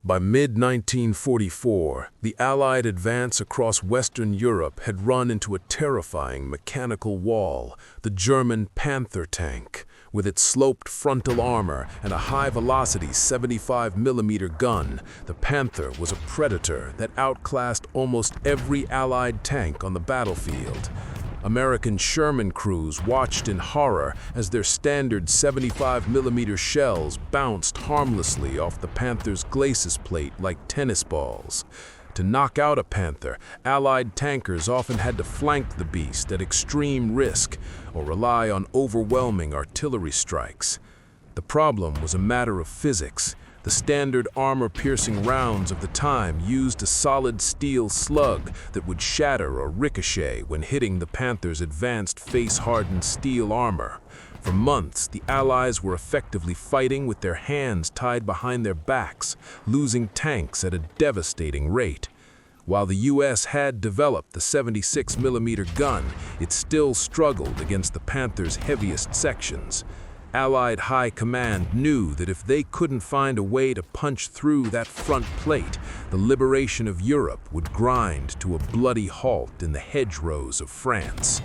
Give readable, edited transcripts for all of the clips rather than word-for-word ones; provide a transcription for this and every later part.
By mid-1944, the Allied advance across Western Europe had run into a terrifying mechanical wall, the German Panther tank. With its sloped frontal armor and a high-velocity 75mm gun, the Panther was a predator that outclassed almost every Allied tank on the battlefield. American Sherman crews watched in horror as their standard 75mm shells bounced harmlessly off the Panther's glacis plate like tennis balls. To knock out a Panther, Allied tankers often had to flank the beast at extreme risk or rely on overwhelming artillery strikes. The problem was a matter of physics. The standard armor-piercing rounds of the time used a solid steel slug that would shatter or ricochet when hitting the Panther's advanced face-hardened steel armor. For months, the Allies were effectively fighting with their hands tied behind their backs, losing tanks at a devastating rate. While the U.S. had developed the 76mm gun, it still struggled against the Panther's heaviest sections. Allied high command knew that if they couldn't find a way to punch through that front plate, the liberation of Europe would grind to a bloody halt in the hedgerows of France.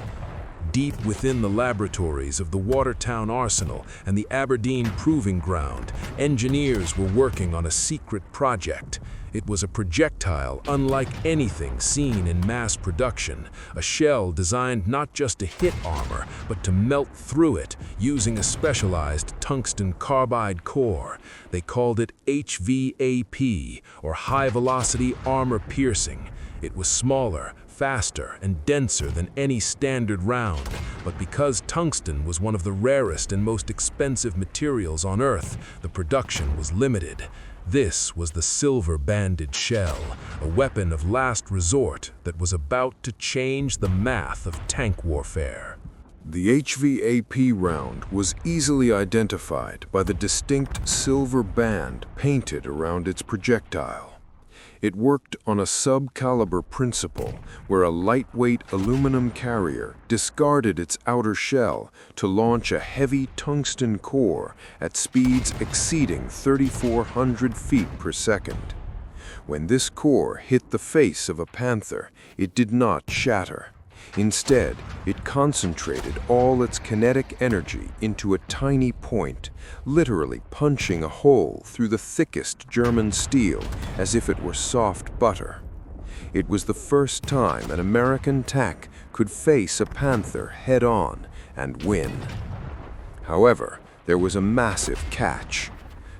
Deep within the laboratories of the Watertown Arsenal and the Aberdeen Proving Ground, engineers were working on a secret project. It was a projectile unlike anything seen in mass production, a shell designed not just to hit armor, but to melt through it using a specialized tungsten carbide core. They called it HVAP, or high-velocity armor piercing. It was smaller, faster, and denser than any standard round, but because tungsten was one of the rarest and most expensive materials on Earth, the production was limited. This was the silver-banded shell, a weapon of last resort that was about to change the math of tank warfare. The HVAP round was easily identified by the distinct silver band painted around its projectile. It worked on a sub-caliber principle where a lightweight aluminum carrier discarded its outer shell to launch a heavy tungsten core at speeds exceeding 3,400 feet per second. When this core hit the face of a Panther, it did not shatter. Instead, it concentrated all its kinetic energy into a tiny point, literally punching a hole through the thickest German steel as if it were soft butter. It was the first time an American tank could face a Panther head-on and win. However, there was a massive catch.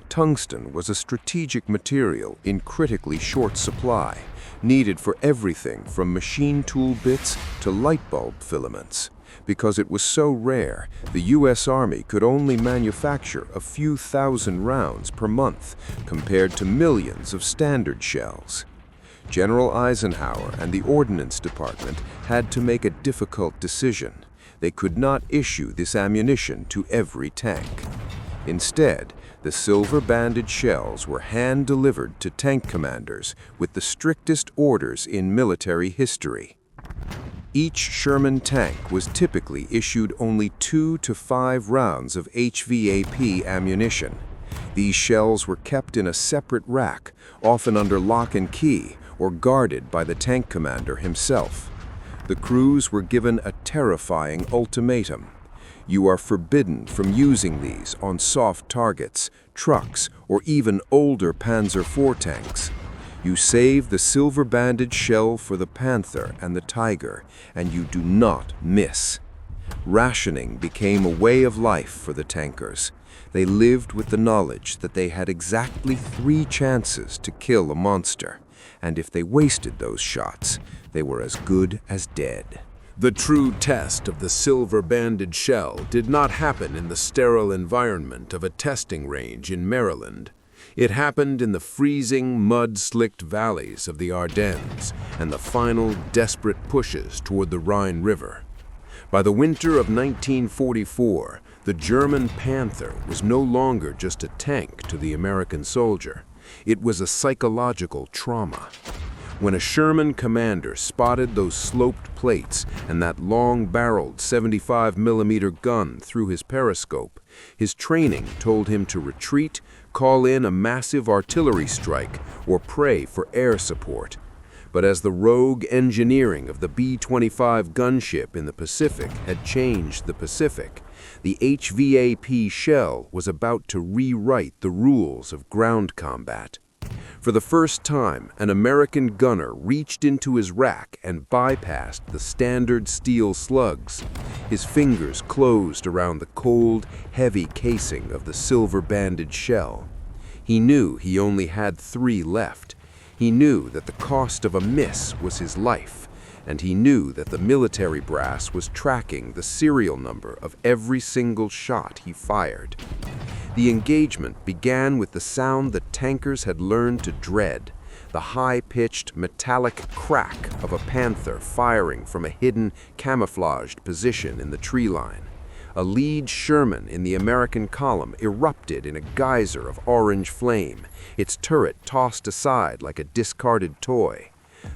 Tungsten was a strategic material in critically short supply, needed for everything from machine tool bits to light bulb filaments. Because it was so rare, the U.S. Army could only manufacture a few thousand rounds per month compared to millions of standard shells. General Eisenhower and the Ordnance Department had to make a difficult decision. They could not issue this ammunition to every tank. Instead, the silver-banded shells were hand-delivered to tank commanders with the strictest orders in military history. Each Sherman tank was typically issued only 2 to 5 rounds of HVAP ammunition. These shells were kept in a separate rack, often under lock and key, or guarded by the tank commander himself. The crews were given a terrifying ultimatum. You are forbidden from using these on soft targets, trucks, or even older Panzer IV tanks. You save the silver-banded shell for the Panther and the Tiger, and you do not miss. Rationing became a way of life for the tankers. They lived with the knowledge that they had exactly 3 chances to kill a monster, and if they wasted those shots, they were as good as dead. The true test of the silver-banded shell did not happen in the sterile environment of a testing range in Maryland. It happened in the freezing, mud-slicked valleys of the Ardennes and the final desperate pushes toward the Rhine River. By the winter of 1944, the German Panther was no longer just a tank to the American soldier. It was a psychological trauma. When a Sherman commander spotted those sloped plates and that long-barreled 75mm gun through his periscope, his training told him to retreat, call in a massive artillery strike, or pray for air support. But as the rogue engineering of the B-25 gunship in the Pacific had changed the Pacific, the HVAP shell was about to rewrite the rules of ground combat. For the first time, an American gunner reached into his rack and bypassed the standard steel slugs. His fingers closed around the cold, heavy casing of the silver-banded shell. He knew he only had 3 left. He knew that the cost of a miss was his life, and he knew that the military brass was tracking the serial number of every single shot he fired. The engagement began with the sound that tankers had learned to dread, the high-pitched metallic crack of a Panther firing from a hidden, camouflaged position in the tree line. A lead Sherman in the American column erupted in a geyser of orange flame, its turret tossed aside like a discarded toy.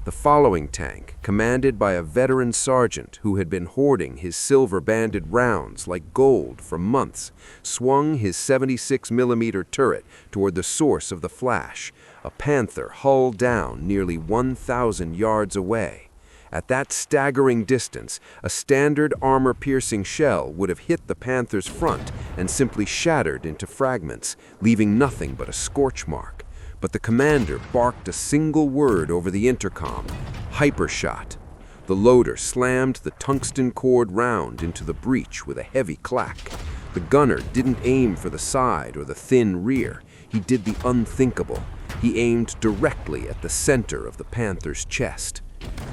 The following tank, commanded by a veteran sergeant who had been hoarding his silver-banded rounds like gold for months, swung his 76mm turret toward the source of the flash, a Panther hull down nearly 1,000 yards away. At that staggering distance, a standard armor-piercing shell would have hit the Panther's front and simply shattered into fragments, leaving nothing but a scorch mark. But the commander barked a single word over the intercom: hypershot. The loader slammed the tungsten-cored round into the breech with a heavy clack. The gunner didn't aim for the side or the thin rear. He did the unthinkable. He aimed directly at the center of the Panther's chest.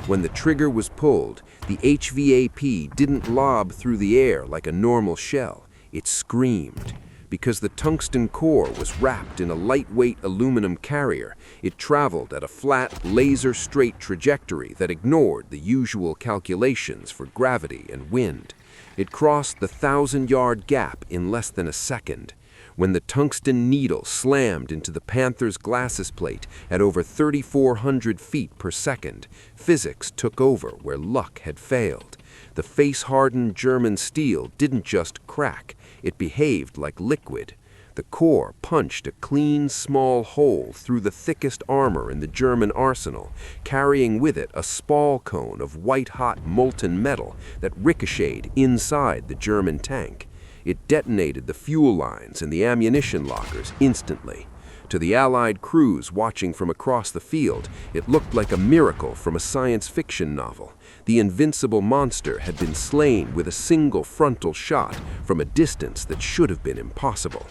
When the trigger was pulled, the HVAP didn't lob through the air like a normal shell. It screamed. Because the tungsten core was wrapped in a lightweight aluminum carrier, it traveled at a flat, laser-straight trajectory that ignored the usual calculations for gravity and wind. It crossed the 1,000-yard gap in less than a second. When the tungsten needle slammed into the Panther's glacis plate at over 3,400 feet per second, physics took over where luck had failed. The face-hardened German steel didn't just crack, it behaved like liquid. The core punched a clean, small hole through the thickest armor in the German arsenal, carrying with it a spall cone of white-hot molten metal that ricocheted inside the German tank. It detonated the fuel lines and the ammunition lockers instantly. To the Allied crews watching from across the field, it looked like a miracle from a science fiction novel. The invincible monster had been slain with a single frontal shot from a distance that should have been impossible.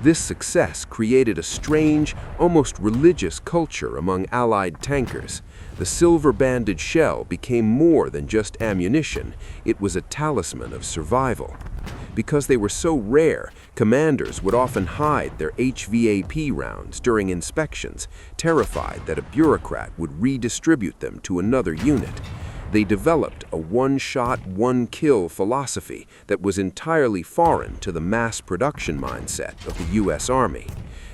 This success created a strange, almost religious culture among Allied tankers. The silver-banded shell became more than just ammunition. It was a talisman of survival. Because they were so rare, commanders would often hide their HVAP rounds during inspections, terrified that a bureaucrat would redistribute them to another unit. They developed a one-shot, one-kill philosophy that was entirely foreign to the mass production mindset of the U.S. Army.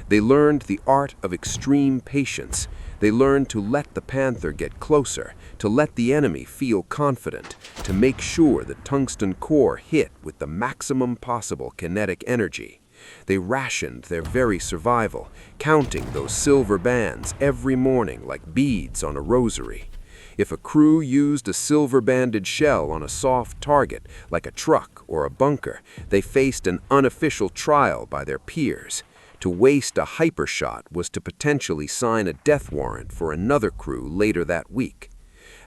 They learned the art of extreme patience. They learned to let the Panther get closer, to let the enemy feel confident, to make sure the tungsten core hit with the maximum possible kinetic energy. They rationed their very survival, counting those silver bands every morning like beads on a rosary. If a crew used a silver-banded shell on a soft target, like a truck or a bunker, they faced an unofficial trial by their peers. To waste a hypershot was to potentially sign a death warrant for another crew later that week.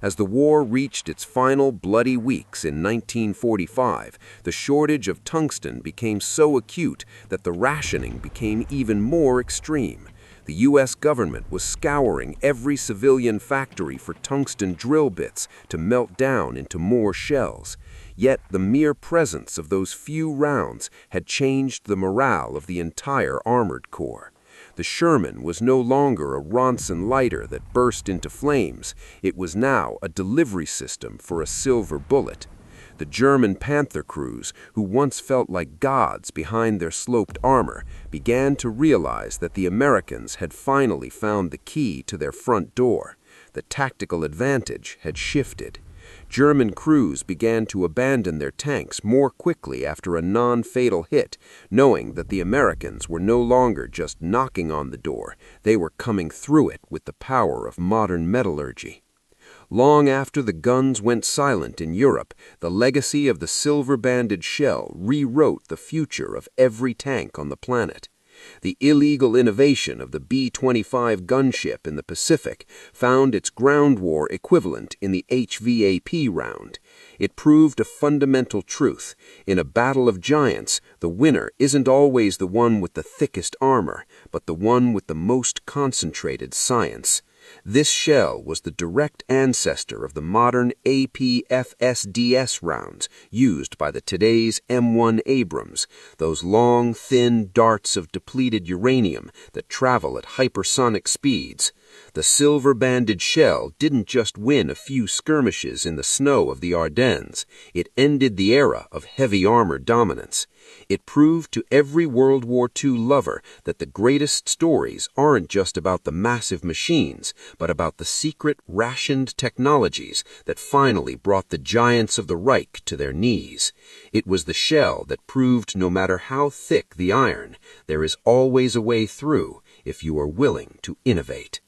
As the war reached its final bloody weeks in 1945, the shortage of tungsten became so acute that the rationing became even more extreme. The U.S. government was scouring every civilian factory for tungsten drill bits to melt down into more shells. Yet the mere presence of those few rounds had changed the morale of the entire armored corps. The Sherman was no longer a Ronson lighter that burst into flames. It was now a delivery system for a silver bullet. The German Panther crews, who once felt like gods behind their sloped armor, began to realize that the Americans had finally found the key to their front door. The tactical advantage had shifted. German crews began to abandon their tanks more quickly after a non-fatal hit, knowing that the Americans were no longer just knocking on the door, they were coming through it with the power of modern metallurgy. Long after the guns went silent in Europe, the legacy of the silver-banded shell rewrote the future of every tank on the planet. The illegal innovation of the B-25 gunship in the Pacific found its ground war equivalent in the HVAP round. It proved a fundamental truth. In a battle of giants, the winner isn't always the one with the thickest armor, but the one with the most concentrated science. This shell was the direct ancestor of the modern APFSDS rounds used by the today's M1 Abrams, those long, thin darts of depleted uranium that travel at hypersonic speeds. The silver-banded shell didn't just win a few skirmishes in the snow of the Ardennes. It ended the era of heavy armor dominance. It proved to every World War II lover that the greatest stories aren't just about the massive machines, but about the secret rationed technologies that finally brought the giants of the Reich to their knees. It was the shell that proved no matter how thick the iron, there is always a way through if you are willing to innovate.